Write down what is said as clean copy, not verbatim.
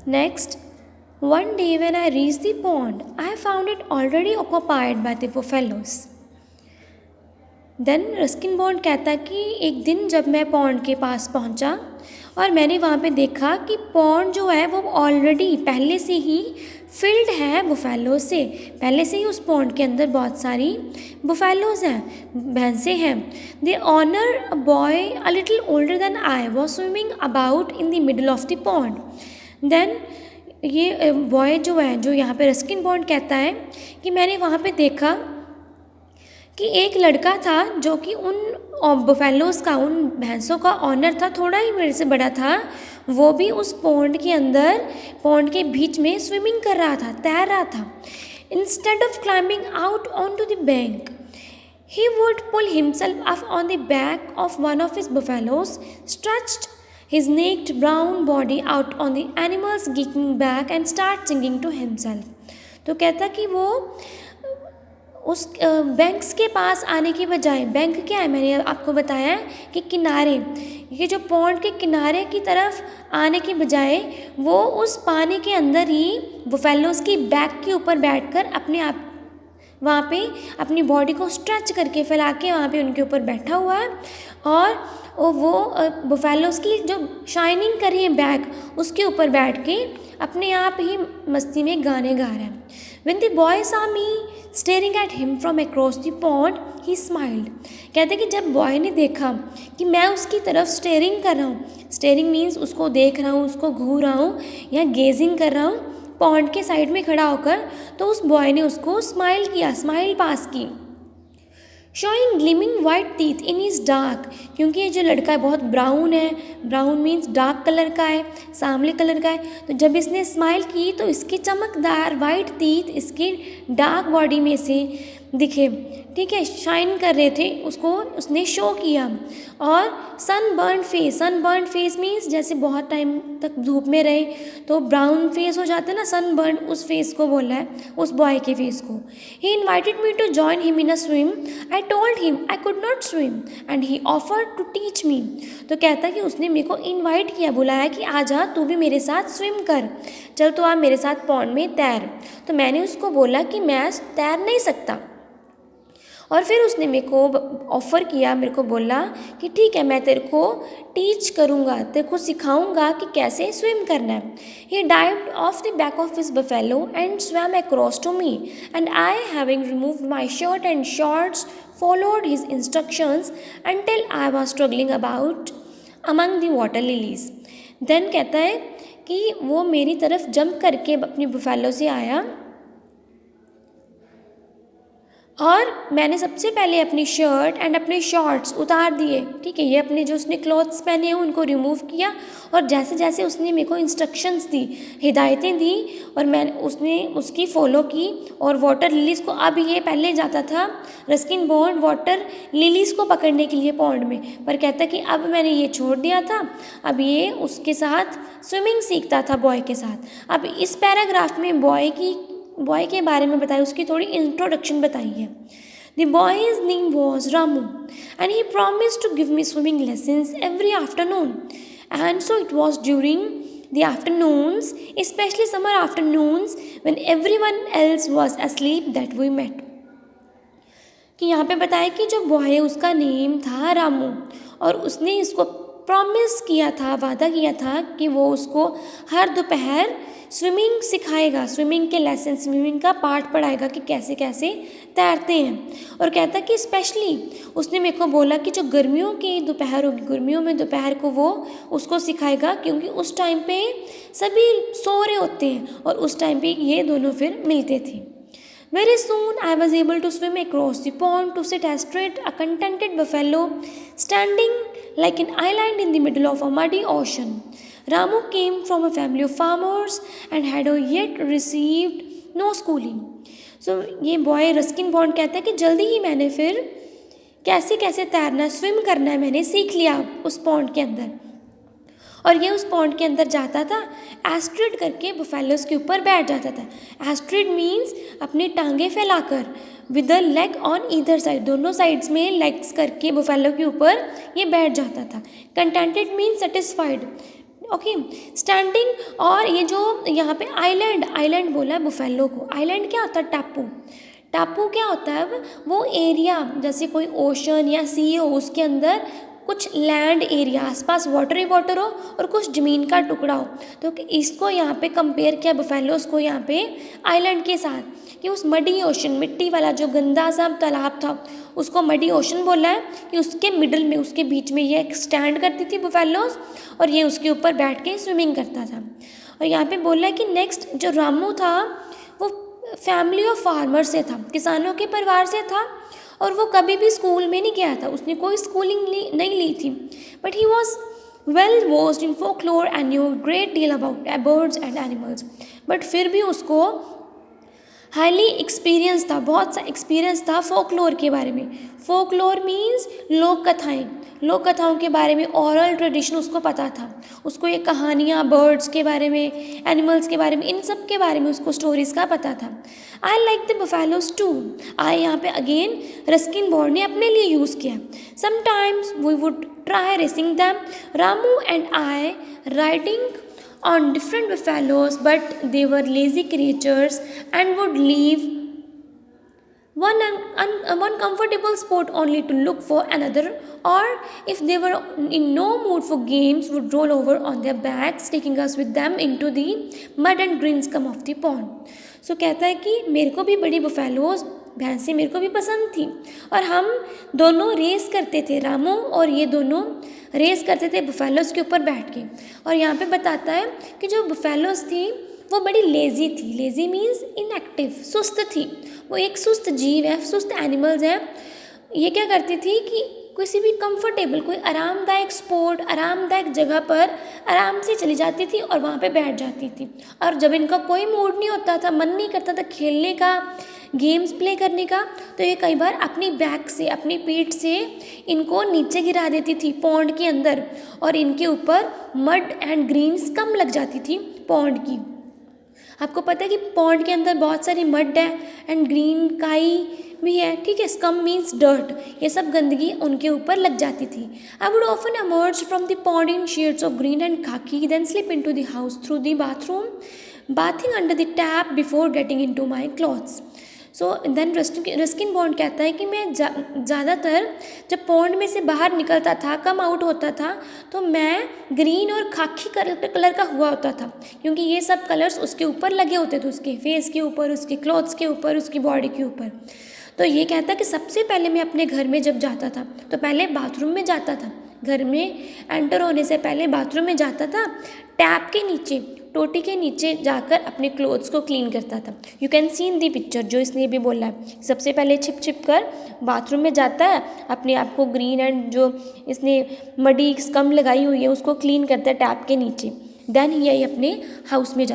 Next, one day when I reached the pond, I found it already occupied by the buffaloes. Then Ruskin Bond कहता कि एक दिन जब मैं pond के पास पहुंचा और मैंने वहाँ पे देखा कि पॉन्ड जो है वो ऑलरेडी पहले से ही फिल्ड है बुफेलो से। पहले से ही उस पॉन्ड के अंदर बहुत सारी बुफेलोज हैं, भैंसें हैं। The owner a boy a little older than I was swimming about in the middle of the pond. Then ये बॉय जो है, जो यहाँ पे रस्किन बॉन्ड कहता है कि मैंने वहाँ पे देखा कि एक लड़का था जो कि उन बुफेलोज़ का, उन भैंसों का ऑनर था, थोड़ा ही मेरे से बड़ा था। वो भी उस पॉन्ड के अंदर, पॉन्ड के बीच में स्विमिंग कर रहा था, तैर रहा था। Instead of climbing out on to the bank, he would pull himself up on the back of one of his buffaloes, stretched his naked brown body out on the animal's gleaming back and start singing to himself। तो कहता कि वो उस banks के पास आने की बजाय, bank क्या है मैंने आपको बताया कि किनारे, ये जो पॉन्ड के किनारे की तरफ आने की बजाय वो उस पानी के अंदर ही बुफेलोज़ की बैक के ऊपर बैठकर अपने आप वहाँ पे अपनी बॉडी को स्ट्रेच करके फैला के वहाँ पे उनके ऊपर बैठा हुआ है और वो बुफेलोज़ की जो शाइनिंग करी है बैक, उसके ऊपर बैठ के अपने आप ही मस्ती में गाने गा रहा है। When the boy saw me staring at him from across the pond, he smiled। कहते कि जब बॉय ने देखा कि मैं उसकी तरफ स्टेयरिंग कर रहा हूँ, स्टेयरिंग मीन्स उसको देख रहा हूँ, उसको घूर रहा हूँ या गेजिंग कर रहा हूँ पॉन्ड के साइड में खड़ा होकर, तो उस बॉय ने उसको स्माइल किया, स्माइल पास की। Showing gleaming white teeth in is dark, क्योंकि ये जो लड़का है बहुत ब्राउन है, ब्राउन मीन्स डार्क कलर का है, सांवले कलर का है। तो जब इसने स्माइल की तो इसके चमकदार वाइट टीथ इसकी डार्क बॉडी में से दिखे, ठीक है, शाइन कर रहे थे, उसको उसने शो किया। और सनबर्न फेस मीन्स जैसे बहुत टाइम तक धूप में रहे तो ब्राउन फेस हो जाता है ना, सनबर्न, उस फेस को बोला है, उस बॉय के फेस को। He invited me to join him in a swim, I told him I could not swim and he offered to teach me. तो कहता कि उसने मेरे को इन्वाइट किया, बुलाया कि आ जा तू भी मेरे साथ स्विम कर, चल तो आप मेरे साथ पॉन्ड में तैर। तो मैंने उसको बोला कि मैं तैर नहीं सकता, और फिर उसने मेरे को ऑफ़र किया, मेरे को बोला कि ठीक है मैं तेरे को टीच करूँगा, तेरे को सिखाऊंगा कि कैसे स्विम करना है। He dived off the back of his buffalo and swam across to me and I having removed my shirt and shorts followed his instructions until I was struggling about among the water lilies। देन कहता है कि वो मेरी तरफ jump करके अपनी buffalo से आया और मैंने सबसे पहले अपनी शर्ट एंड अपने शॉर्ट्स उतार दिए, ठीक है, ये अपने जो उसने क्लॉथ्स पहने हैं उनको रिमूव किया। और जैसे जैसे उसने मेरे को इंस्ट्रक्शंस दी, हिदायतें दी, और उसने उसकी फ़ॉलो की। और वाटर लिलीज़ को, अब ये पहले जाता था रस्किन बॉन्ड वाटर लिलीज़ को पकड़ने के लिए पॉन्ड में, पर कहता कि अब मैंने ये छोड़ दिया था, अब ये उसके साथ स्विमिंग सीखता था बॉय के साथ। अब इस पैराग्राफ में बॉय के बारे में बताया, उसकी थोड़ी इंट्रोडक्शन बताई है। The boy's name was Ramu and he promised to give me swimming lessons every afternoon and so it was during the afternoons, specially summer afternoons when everyone else was asleep that we met. कि यहाँ पे बताया कि जो boy है उसका name था रामू, और उसने इसको प्रॉमिस किया था, वादा किया था कि वो उसको हर दोपहर स्विमिंग सिखाएगा, स्विमिंग के लेसन, स्विमिंग का पार्ट पढ़ाएगा कि कैसे कैसे तैरते हैं। और कहता कि स्पेशली उसने मेरे को बोला कि जो गर्मियों की दोपहर होगी, गर्मियों में दोपहर को वो उसको सिखाएगा, क्योंकि उस टाइम पे सभी सो रहे होते हैं और उस टाइम पे ये दोनों फिर मिलते थे। Very soon I was able to swim across the pond to sit astride a contented buffalo standing like an island in the middle of a muddy ocean। Ramu came from a family of farmers and had yet received no schooling। So ये boy Ruskin Bond कहता है कि जल्दी ही मैंने फिर कैसे कैसे तैरना, स्विम करना है मैंने सीख लिया उस पॉन्ड के अंदर। और ये उस पॉन्ड के अंदर जाता था, एस्ट्रिड करके बुफेलोस के ऊपर बैठ जाता था। एस्ट्रिड मीन्स अपनी टांगें फैलाकर, with the leg on either side, दोनों साइड्स में लेग्स करके बुफेलो के ऊपर ये बैठ जाता था। Contented means satisfied, okay, standing. और ये जो यहाँ पे आइलैंड बोला है बुफेलो को। आइलैंड क्या होता है? टापू। टापू क्या होता है? वो एरिया, जैसे कोई ओशन या सी हो, उसके अंदर कुछ लैंड एरिया, आसपास वाटर ही वाटर हो और कुछ ज़मीन का टुकड़ा हो। तो इसको यहाँ पे कंपेयर किया बुफेलोस को यहाँ पे आइलैंड के साथ, कि उस मडी ओशन, मिट्टी वाला जो गंदा सा तालाब था, उसको मडी ओशन बोला है, कि उसके मिडल में, उसके बीच में ये स्टैंड करती थी बुफेलोस, और ये उसके ऊपर बैठ के स्विमिंग करता था। और यहाँ पे बोला है कि नेक्स्ट जो रामू था वो फैमिली ऑफ फार्मर से था, किसानों के परिवार से था, और वो कभी भी स्कूल में नहीं गया था, उसने कोई स्कूलिंग नहीं ली थी, but he was well versed in folklore and new great deal about birds and animals. But फिर भी उसको हाईली एक्सपीरियंस था, बहुत सा एक्सपीरियंस था फोकलोर के बारे में। फोकलोर मीन्स लोक कथाएँ, लोक कथाओं के बारे में, ओरल ट्रेडिशन उसको पता था। उसको ये कहानियाँ बर्ड्स के बारे में, एनिमल्स के बारे में, इन सब के बारे में उसको स्टोरीज़ का पता था। I like the buffaloes too. I यहाँ पे अगेन रस्किन बॉन्ड ने अपने लिए यूज़ किया। Sometimes we would try racing them, Ramu and I riding on different buffaloes, but they were lazy creatures and would leave one comfortable spot only to look for another, or if they were in no mood for games would roll over on their backs, taking us with them into the mud and green scum of the pond. So कहता है कि मेरे को भी बड़ी buffaloes, भैंसें मेरे को भी पसंद थी, और हम दोनों रेस करते थे, रामू और ये दोनों रेस करते थे बुफेलोज के ऊपर बैठ के। और यहाँ पे बताता है कि जो बुफेलोज थी वो बड़ी लेज़ी थी। लेज़ी मीन्स इनएक्टिव, सुस्त थी। वो एक सुस्त जीव है, सुस्त एनिमल्स हैं। ये क्या करती थी कि किसी भी कंफर्टेबल, कोई आरामदायक स्पॉट, आरामदायक जगह पर आराम से चली जाती थी और वहाँ पे बैठ जाती थी। और जब इनका कोई मूड नहीं होता था, मन नहीं करता था खेलने का, गेम्स प्ले करने का, तो ये कई बार अपनी बैक से, अपनी पीठ से इनको नीचे गिरा देती थी पॉन्ड के अंदर, और इनके ऊपर मड एंड ग्रीन स्कम लग जाती थी पॉन्ड की। आपको पता है कि पॉन्ड के अंदर बहुत सारी मड है एंड ग्रीन काई भी है, ठीक है। स्कम मीन्स डर्ट, ये सब गंदगी उनके ऊपर लग जाती थी। I would often emerge from the pond in shades of green and khaki, then slip in to the house through the bathroom, bathing under the tap before getting in to my clothes. So then Ruskin Bond कहता है कि मैं ज़्यादातर जब pond में से बाहर निकलता था, कम आउट होता था, तो मैं ग्रीन और खाकी कलर का हुआ होता था, क्योंकि ये सब कलर्स उसके ऊपर लगे होते थे, उसके फेस के ऊपर, उसके क्लॉथ्स के ऊपर, उसकी बॉडी के ऊपर। तो ये कहता कि सबसे पहले मैं अपने घर में जब जाता था तो पहले बाथरूम में जाता था, घर में एंटर होने से पहले बाथरूम में जाता था, टैप के नीचे, टोटी के नीचे जाकर अपने क्लोथ्स को क्लीन करता था। You can see in the picture, जो इसने भी बोला है, सबसे पहले छिप छिप कर बाथरूम में जाता है, अपने आप को ग्रीन एंड जो इसने मडी स्कम लगाई हुई है उसको क्लीन करता है टैप के नीचे, देन यही अपने हाउस में जाता है।